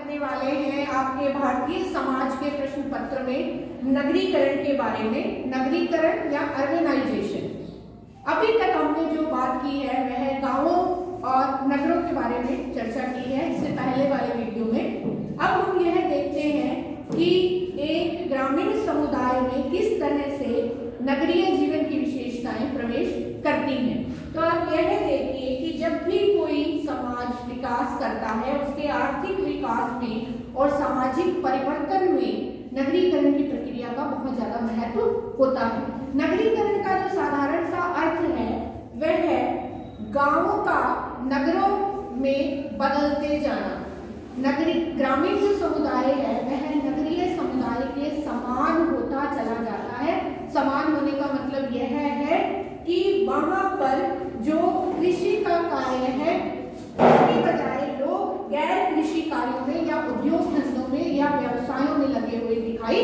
करने वाले हैं आपके भारतीय समाज के प्रश्न पत्र में नगरीकरण के बारे में, नगरीकरण या अर्बनाइजेशन। अभी तक हमने जो बात की है वह गांवों और नगरों के बारे में चर्चा की है इससे पहले वाले वीडियो में। अब हम यह देखते हैं कि एक ग्रामीण समुदाय में किस तरह से नगरीय जीवन की विशेषताएं प्रवेश करती हैं। तो आप यह देखिए कि जब भी कोई समाज विकास करता है उसके आर्थिक विकास में और सामाजिक परिवर्तन में नगरीकरण की प्रक्रिया का बहुत ज्यादा महत्व होता है। नगरीकरण का जो साधारण सा अर्थ है वह है गांवों का नगरों में बदलते जाना। नगरी ग्रामीण जो समुदाय है वह नगरीय समुदाय के समान होता चला जाता है। समान होने का मतलब यह है कि वहां पर जो कृषि का कार्य है उसके बजाय लोग गैर कृषि कार्यों में या उद्योग धंधों में या व्यवसायों में लगे हुए दिखाई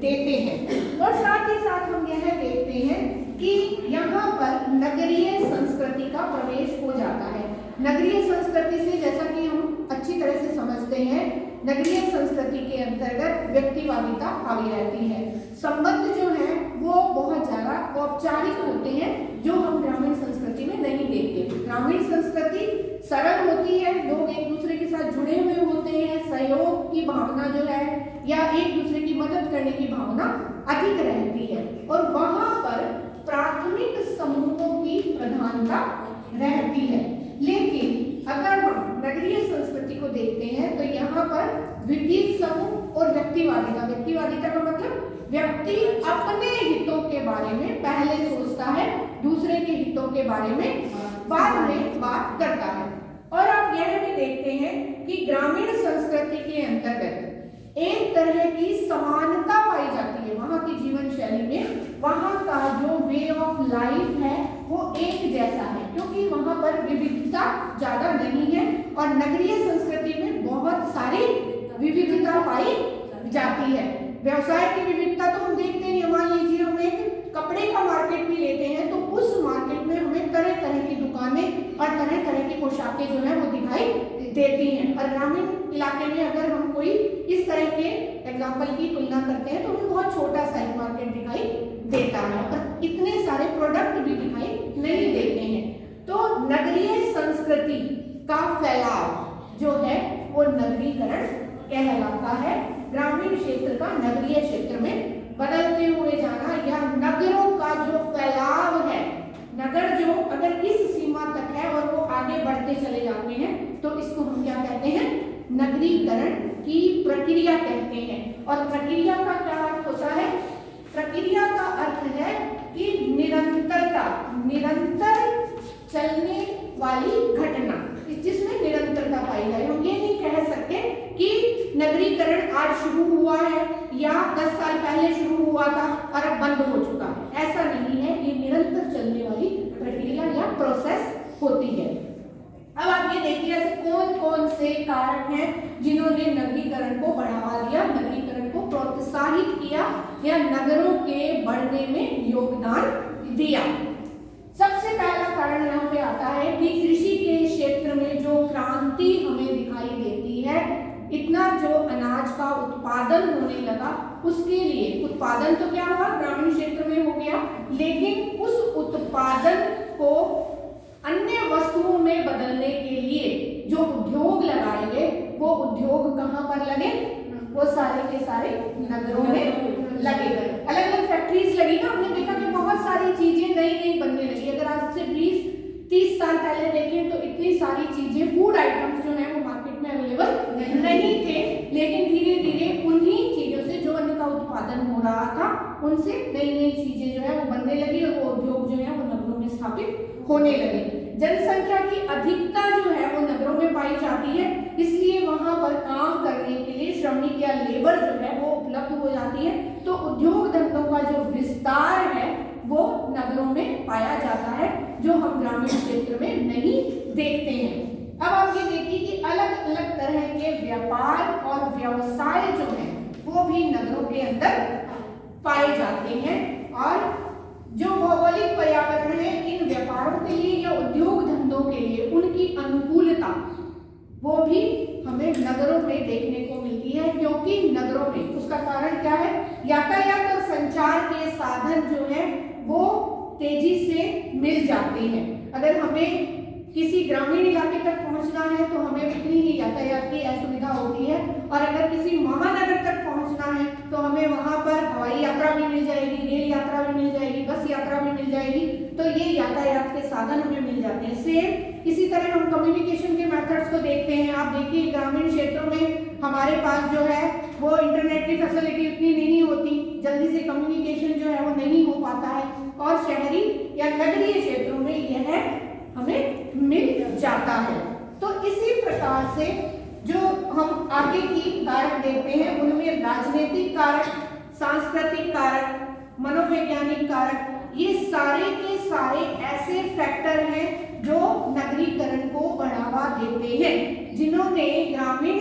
देते हैं। और साथ ही साथ हम यह देखते हैं कि यहाँ पर नगरीय संस्कृति का प्रवेश हो जाता है। नगरीय संस्कृति से जैसा कि हम अच्छी तरह से समझते हैं, नगरीय संस्कृति के अंतर्गत व्यक्तिवादिता हावी रहती है। संबंध जो है वो बहुत ज्यादा औपचारिक होते हैं जो हम ग्रामीण संस्कृति में नहीं देखते। ग्रामीण संस्कृति सरल होती है, लोग एक दूसरे के साथ जुड़े हुए होते हैं, सहयोग की भावना जो है या एक दूसरे की मदद करने की भावना अधिक रहती है और वहां पर प्राथमिक समूहों की प्रधानता रहती है। लेकिन अगर हम नगरीय संस्कृति को देखते हैं तो यहाँ पर विविध समूह और व्यक्तिवादिता, व्यक्तिवादिता का मतलब व्यक्ति अपने हितों के बारे में पहले सोचता है, दूसरे के हितों के बारे में बाद में बात करता है। और आप यह भी देखते हैं कि ग्रामीण संस्कृति के अंतर्गत एक तरह की समानता पाई जाती है। वहां की जीवन शैली में वहां का जो वे ऑफ लाइफ है वो एक जैसा है क्योंकि वहां पर विविधता ज्यादा नहीं है और नगरीय संस्कृति में बहुत सारी विविधता पाई जाती है। व्यवसाय की विविधता तो हम देखते हैं, मान लीजिए हम एक कपड़े का मार्केट भी लेते हैं तो उस मार्केट में हमें तरह तरह की दुकानें और तरह तरह की पोशाकें जो है वो दिखाई देती हैं। और ग्रामीण इलाके में अगर हम कोई इस तरह के एग्जाम्पल की तुलना करते हैं तो हमें बहुत छोटा सा मार्केट दिखाई देता है और इतने सारे प्रोडक्ट भी दिखाई नहीं देते हैं। तो नगरीय संस्कृति का फैलाव जो है वो नगरीकरण कहलाता है। ग्रामीण क्षेत्र का नगरीय क्षेत्र में बदलते हुए जाना या नगरों का जो फैलाव है, नगर जो अगर इस सीमा तक है और वो आगे बढ़ते चले जाते हैं तो इसको हम क्या कहते हैं, नगरीकरण की प्रक्रिया कहते हैं। और प्रक्रिया का क्या अर्थ होता है? प्रक्रिया का अर्थ है कि निरंतरता, निरंतर चलने वाली घटना जिसमें निरंतरता पाई जाए। हम ये नहीं कह सकते कि नगरीकरण आज शुरू हुआ है या 10 साल पहले शुरू हुआ था और अब बंद हो चुका है, ऐसा नहीं है। ये निरंतर चलने वाली प्रक्रिया या प्रोसेस होती है। अब आप ये देखिए ऐसे कौन कौन से कारक हैं जिन्होंने नगरीकरण को बढ़ावा दिया, नगरीकरण को प्रोत्साहित किया या नगरों के बढ़ने में योगदान दिया। सबसे पहला कारण यहाँ पे आता है कि कृषि के क्षेत्र में जो क्रांति हमें दिखाई देती है, इतना जो अनाज का उत्पादन होने लगा उसके लिए, उत्पादन तो क्या हुआ ग्रामीण क्षेत्र में हो गया, लेकिन उस उत्पादन को अन्य वस्तुओं में बदलने के लिए जो उद्योग लगाए गए वो उद्योग कहाँ पर लगे, वो सारे के सारे नगरों में लगे गए। अलग अलग फैक्ट्रीज लगी ना, हमने देखा कि बहुत सारी चीजें नई नई बनने लगी। अगर आज से 20-30 साल पहले देखें तो इतनी सारी चीजें, फूड आइटम्स जो है वो मार्केट में अवेलेबल नहीं थे, लेकिन धीरे धीरे उन्हीं चीजों से जो अन्न का उत्पादन हो रहा था उनसे नई नई चीजें जो है वो बनने लगी और वो उद्योग जो है वो नगरों में स्थापित होने लगे। जनसंख्या की अधिकता जो है वो नगरों में पाई जाती है, इसलिए वहां पर काम करने के लिए श्रमिक या लेबर जो है वो उपलब्ध हो जाती है। तो उद्योग धंधों का जो विस्तार है वो नगरों में पाया जाता है जो हम ग्रामीण क्षेत्र में नहीं देखते हैं। अब आप ये देखिए कि अलग अलग तरह के व्यापार और व्यवसाय जो है वो भी नगरों के अंदर पाए जाते हैं और जो भौगोलिक पर्यावरण है इन व्यापारों के लिए या उद्योग धंधों के लिए उनकी अनुकूलता वो भी हमें नगरों में देखने को मिलती है, क्योंकि नगरों में, उसका कारण क्या है, यातायात और संचार के साधन जो है वो तेजी से मिल जाते हैं। अगर हमें किसी ग्रामीण इलाके तक पहुंचना है तो हमें उतनी ही यातायात की असुविधा होती है, और अगर किसी महानगर तक पहुंचना है तो हमें वहां पर हवाई यात्रा भी मिल जाएगी, रेल यात्रा भी मिल जाएगी, बस यात्रा भी मिल जाएगी, तो ये यातायात के साधन हमें मिल जाते हैं। सेम इसी तरह हम कम्युनिकेशन के मेथड्स को देखते हैं। आप देखिए ग्रामीण क्षेत्रों में हमारे पास जो है वो इंटरनेट की फैसिलिटी उतनी नहीं होती, जल्दी से कम्युनिकेशन जो है वो नहीं हो पाता है, और शहरी या नगरीय क्षेत्रों में यह हमें मिल जाता है। तो इसी प्रकार से जो हम आगे की कारक देखते हैं उनमें राजनीतिक कारक, सांस्कृतिक कारक, मनोवैज्ञानिक कारक, ये सारे के सारे ऐसे फैक्टर हैं जो नगरीकरण को बढ़ावा देते हैं, जिन्होंने ग्रामीण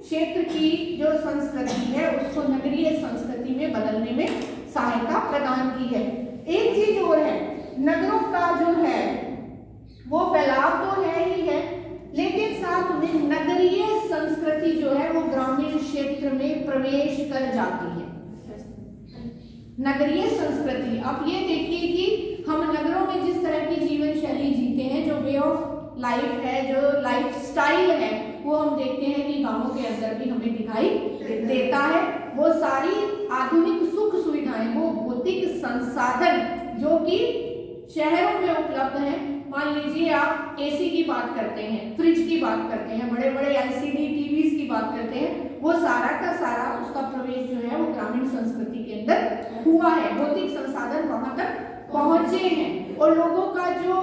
क्षेत्र की जो संस्कृति है उसको नगरीय संस्कृति में बदलने में सहायता प्रदान की है। एक चीज और है, नगरों का जो है वो फैलाव तो है ही है, लेकिन साथ में नगरीय संस्कृति जो है वो ग्रामीण क्षेत्र में प्रवेश कर जाती है। नगरीय संस्कृति, आप ये देखिए कि हम नगरों में जिस तरह की जीवन शैली जीते हैं, जो वे ऑफ लाइफ है, जो लाइफ स्टाइल है, वो हम देखते हैं कि गांवों के अंदर भी हमें दिखाई देता है। वो सारी आधुनिक सुख सुविधाएं, वो भौतिक संसाधन जो कि शहरों में उपलब्ध हैं, मान लीजिए आप एसी की बात करते हैं, फ्रिज की बात करते हैं, बड़े बड़े एलसीडी टीवीज की बात करते हैं, वो सारा का सारा उसका प्रवेश जो है वो ग्रामीण संस्कृति के अंदर हुआ है। भौतिक संसाधन वहां तक पहुंचे हैं, और लोगों का जो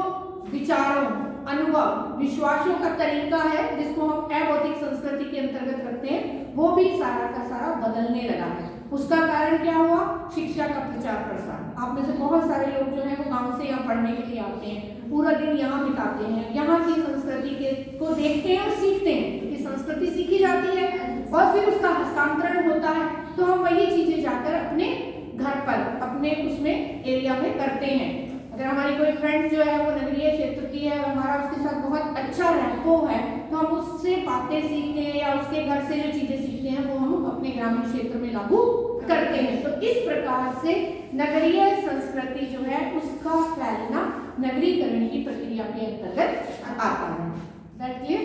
विचारों, अनुभव, विश्वासों का तरीका है जिसको हम अभौतिक संस्कृति के अंतर्गत रखते हैं, वो भी सारा का सारा बदलने लगा है। उसका कारण क्या हुआ? शिक्षा का प्रचार प्रसार। आप में से बहुत सारे लोग जो है वो गांव से यहाँ पढ़ने के लिए आते हैं, पूरा दिन यहाँ बिताते हैं, यहाँ की संस्कृति के को देखते हैं और सीखते हैं, क्योंकि संस्कृति सीखी जाती है और फिर उसका हस्तांतरण होता है, तो हम वही चीजें जाकर अपने घर पर, अपने उसमें एरिया में करते हैं। अगर हमारी कोई फ्रेंड जो है वो नगरीय क्षेत्र की है और हमारा उसके साथ बहुत अच्छा रैपो है, तो हम उससे बातें सीखते हैं या उसके घर से जो चीजें सीखते हैं वो हम अपने ग्रामीण क्षेत्र में लागू करते हैं। तो इस प्रकार से नगरीय संस्कृति जो है उसका फैलना नगरीकरण की प्रक्रिया के अंतर्गत आता है। That clear?